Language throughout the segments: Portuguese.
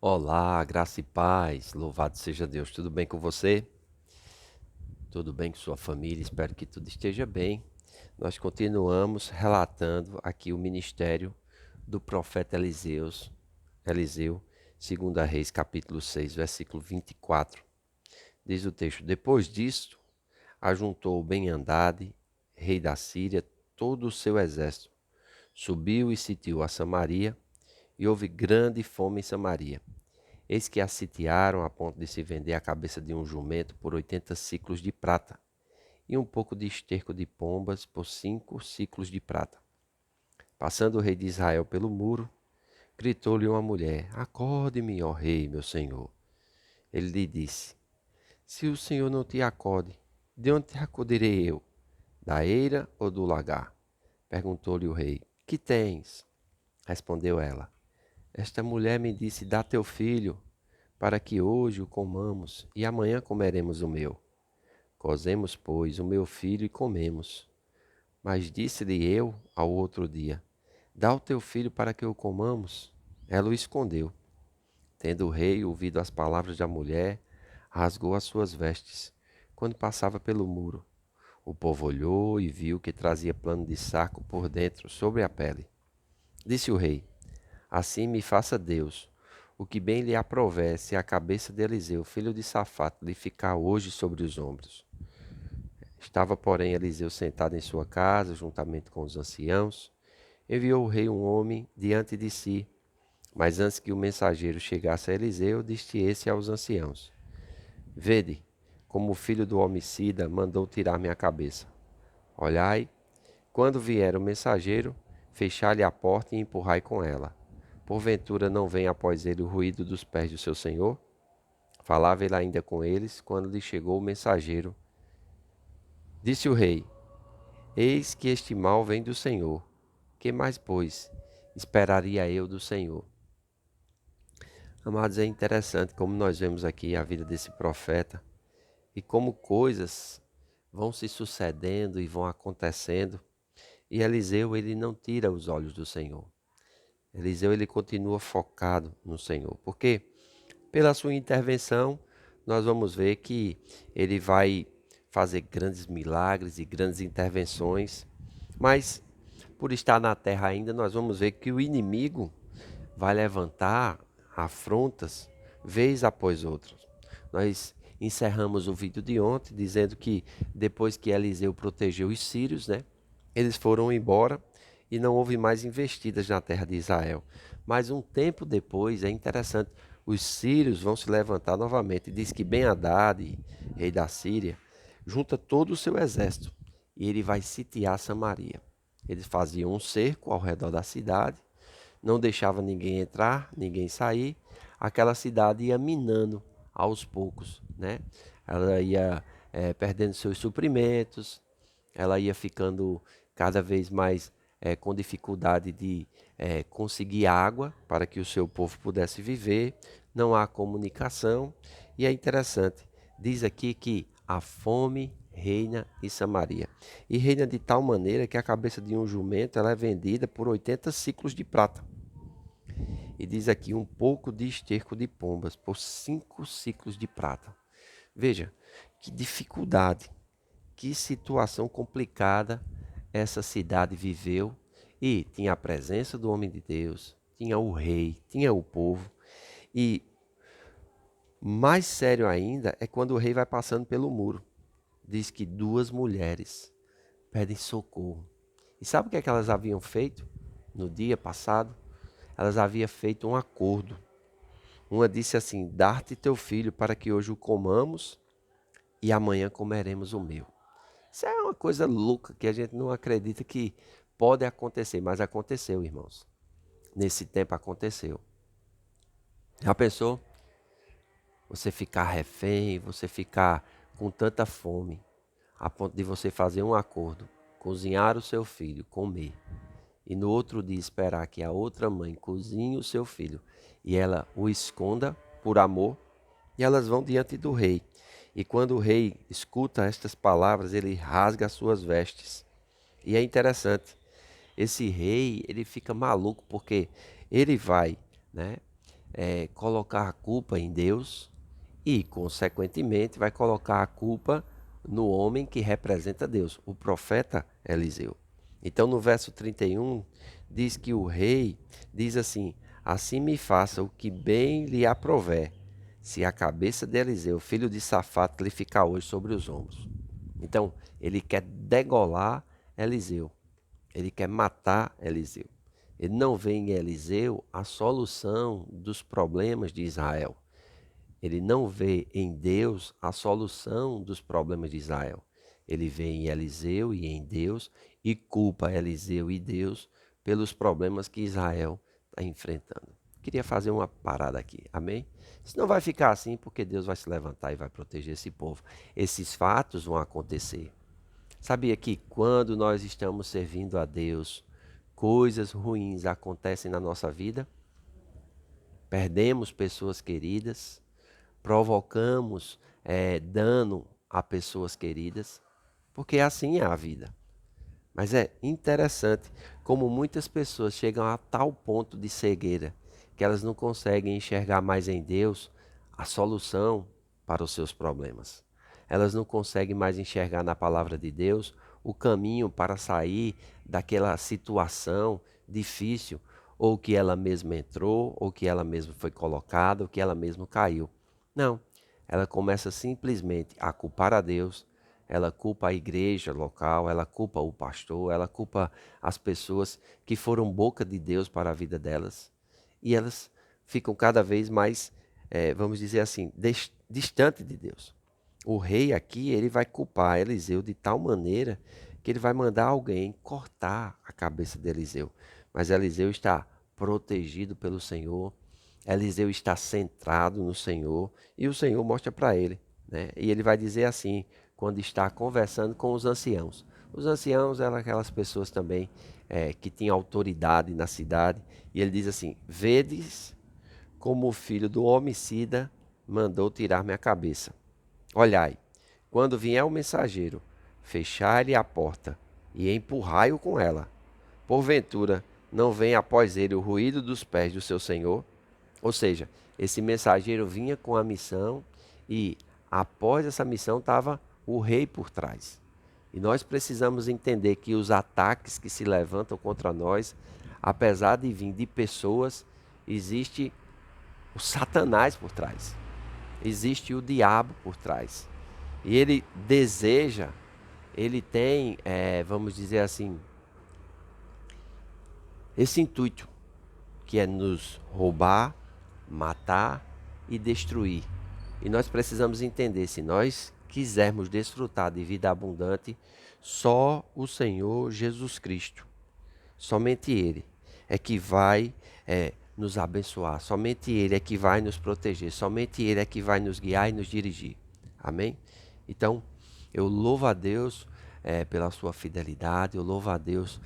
Olá, graça e paz, louvado seja Deus. Tudo bem com você? Tudo bem com sua família? Espero que tudo esteja bem. Nós continuamos relatando aqui o ministério do profeta Eliseu, 2 Reis, capítulo 6, versículo 24. Diz o texto: Depois disto, ajuntou Ben-Hadad, rei da Síria, todo o seu exército, subiu e sitiou a Samaria, e houve grande fome em Samaria. Eis que a sitiaram a ponto de se vender a cabeça de um jumento por 80 ciclos de prata, e um pouco de esterco de pombas por 5 ciclos de prata. Passando o rei de Israel pelo muro, gritou-lhe uma mulher: Acorde-me, ó rei, meu senhor. Ele lhe disse: Se o senhor não te acode, de onde te acudirei eu? Da eira ou do lagar? Perguntou-lhe o rei: Que tens? Respondeu ela: Esta mulher me disse: Dá teu filho, para que hoje o comamos, e amanhã comeremos o meu. Cozemos, pois, o meu filho e comemos. Mas disse-lhe eu ao outro dia: Dá o teu filho para que o comamos. Ela o escondeu. Tendo o rei ouvido as palavras da mulher, rasgou as suas vestes, quando passava pelo muro. O povo olhou e viu que trazia plano de saco por dentro, sobre a pele. Disse o rei: Assim me faça Deus, o que bem lhe aprouver, se a cabeça de Eliseu, filho de Safato, lhe ficar hoje sobre os ombros. Estava, porém, Eliseu sentado em sua casa, juntamente com os anciãos. Enviou o rei um homem diante de si. Mas antes que o mensageiro chegasse a Eliseu, disse esse aos anciãos: Vede, como o filho do homicida mandou tirar minha cabeça. Olhai, quando vier o mensageiro, fechai-lhe a porta e empurrai com ela. Porventura não vem após ele o ruído dos pés do seu senhor? Falava ele ainda com eles, quando lhe chegou o mensageiro. Disse o rei: Eis que este mal vem do Senhor. Que mais, pois, esperaria eu do Senhor? Amados, é interessante como nós vemos aqui a vida desse profeta e como coisas vão se sucedendo e vão acontecendo. E Eliseu, ele não tira os olhos do Senhor. Eliseu, ele continua focado no Senhor. Porque pela sua intervenção, nós vamos ver que ele vai fazer grandes milagres e grandes intervenções. Mas por estar na terra ainda, nós vamos ver que o inimigo vai levantar afrontas vez após outra. Nós encerramos o vídeo de ontem dizendo que depois que Eliseu protegeu os sírios, né, eles foram embora e não houve mais investidas na terra de Israel. Mas um tempo depois, é interessante, os sírios vão se levantar novamente. Diz que Ben-Hadad, rei da Síria, junta todo o seu exército e ele vai sitiar Samaria. Eles faziam um cerco ao redor da cidade, não deixava ninguém entrar, ninguém sair. Aquela cidade ia minando aos poucos, né? Ela ia perdendo seus suprimentos, ela ia ficando cada vez mais com dificuldade de conseguir água para que o seu povo pudesse viver. Não há comunicação e é interessante, diz aqui que a fome reina em Samaria. E reina de tal maneira que a cabeça de um jumento ela é vendida por 80 ciclos de prata. E diz aqui um pouco de esterco de pombas por 5 ciclos de prata. Veja, que dificuldade, que situação complicada essa cidade viveu. E tinha a presença do homem de Deus, tinha o rei, tinha o povo. E mais sério ainda é quando o rei vai passando pelo muro. Diz que 2 mulheres pedem socorro. E sabe o que é que elas haviam feito no dia passado? Elas haviam feito um acordo. Uma disse assim: Dar-te teu filho para que hoje o comamos e amanhã comeremos o meu. Isso é uma coisa louca que a gente não acredita que pode acontecer, mas aconteceu, irmãos. Nesse tempo aconteceu. Já pensou? Você ficar refém, você ficar com tanta fome, a ponto de você fazer um acordo, cozinhar o seu filho, comer, e no outro dia esperar que a outra mãe cozinhe o seu filho e ela o esconda por amor, e elas vão diante do rei. E quando o rei escuta estas palavras, ele rasga as suas vestes. E é interessante, esse rei, ele fica maluco porque ele vai, né, colocar a culpa em Deus e, consequentemente, vai colocar a culpa no homem que representa Deus, o profeta Eliseu. Então, no verso 31, diz que o rei diz assim: assim me faça o que bem lhe aprouver, se a cabeça de Eliseu, filho de Safate, lhe ficar hoje sobre os ombros. Então, ele quer degolar Eliseu, ele quer matar Eliseu. Ele não vê em Eliseu a solução dos problemas de Israel. Ele não vê em Deus a solução dos problemas de Israel. Ele vê em Eliseu e em Deus e culpa Eliseu e Deus pelos problemas que Israel está enfrentando. Queria fazer uma parada aqui, amém? Senão vai ficar assim porque Deus vai se levantar e vai proteger esse povo. Esses fatos vão acontecer. Sabia que quando nós estamos servindo a Deus, coisas ruins acontecem na nossa vida? Perdemos pessoas queridas, provocamos dano a pessoas queridas, porque assim é a vida. Mas é interessante como muitas pessoas chegam a tal ponto de cegueira que elas não conseguem enxergar mais em Deus a solução para os seus problemas. Elas não conseguem mais enxergar na palavra de Deus o caminho para sair daquela situação difícil, ou que ela mesma entrou, ou que ela mesma foi colocada, ou que ela mesma caiu. Não, ela começa simplesmente a culpar a Deus, ela culpa a igreja local, ela culpa o pastor, ela culpa as pessoas que foram boca de Deus para a vida delas. E elas ficam cada vez mais, vamos dizer assim, distante de Deus. O rei aqui, ele vai culpar Eliseu de tal maneira que ele vai mandar alguém cortar a cabeça de Eliseu. Mas Eliseu está protegido pelo Senhor, Eliseu está centrado no Senhor e o Senhor mostra para ele, né? E ele vai dizer assim, quando está conversando com os anciãos. Os anciãos eram aquelas pessoas também que tinham autoridade na cidade. E ele diz assim: vedes como o filho do homicida mandou tirar minha cabeça. Olhai, quando vier o mensageiro, fechai-lhe a porta e empurrai-o com ela. Porventura, não vem após ele o ruído dos pés do seu senhor? Ou seja, esse mensageiro vinha com a missão e após essa missão estava o rei por trás. E nós precisamos entender que os ataques que se levantam contra nós, apesar de vir de pessoas, existe o Satanás por trás. Existe o diabo por trás. E ele deseja, ele tem, vamos dizer assim, esse intuito, que é nos roubar, matar e destruir. E nós precisamos entender, se nós quisermos desfrutar de vida abundante, só o Senhor Jesus Cristo, somente Ele é que vai nos abençoar, somente Ele é que vai nos proteger, somente Ele é que vai nos guiar e nos dirigir. Amém? Então, eu louvo a Deus pela sua fidelidade, eu louvo a Deus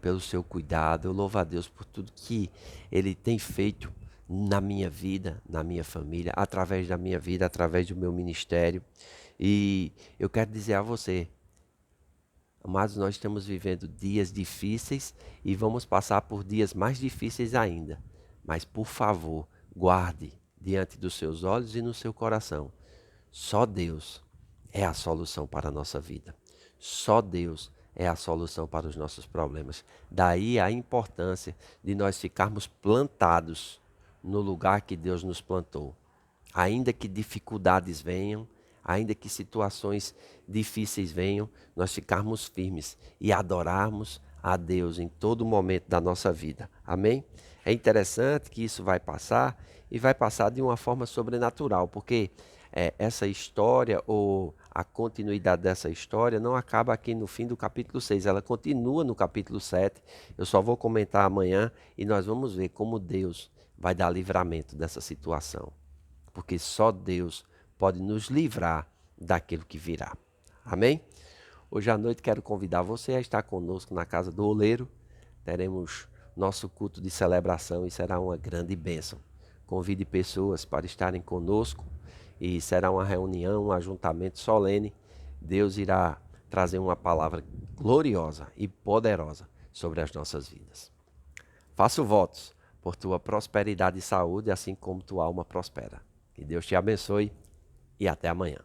pelo seu cuidado, eu louvo a Deus por tudo que Ele tem feito na minha vida, na minha família, através da minha vida, através do meu ministério. E eu quero dizer a você, amados, nós estamos vivendo dias difíceis e vamos passar por dias mais difíceis ainda. Mas, por favor, guarde diante dos seus olhos e no seu coração. Só Deus é a solução para a nossa vida. Só Deus é a solução para os nossos problemas. Daí a importância de nós ficarmos plantados no lugar que Deus nos plantou. Ainda que dificuldades venham, ainda que situações difíceis venham, nós ficarmos firmes e adorarmos a Deus em todo momento da nossa vida. Amém? É interessante que isso vai passar e vai passar de uma forma sobrenatural, porque essa história ou a continuidade dessa história não acaba aqui no fim do capítulo 6, ela continua no capítulo 7. Eu só vou comentar amanhã e nós vamos ver como Deus vai dar livramento dessa situação, porque só Deus pode nos livrar daquilo que virá. Amém? Hoje à noite quero convidar você a estar conosco na casa do Oleiro. Teremos nosso culto de celebração e será uma grande bênção. Convide pessoas para estarem conosco e será uma reunião, um ajuntamento solene. Deus irá trazer uma palavra gloriosa e poderosa sobre as nossas vidas. Faço votos por tua prosperidade e saúde, assim como tua alma prospera. Que Deus te abençoe e até amanhã.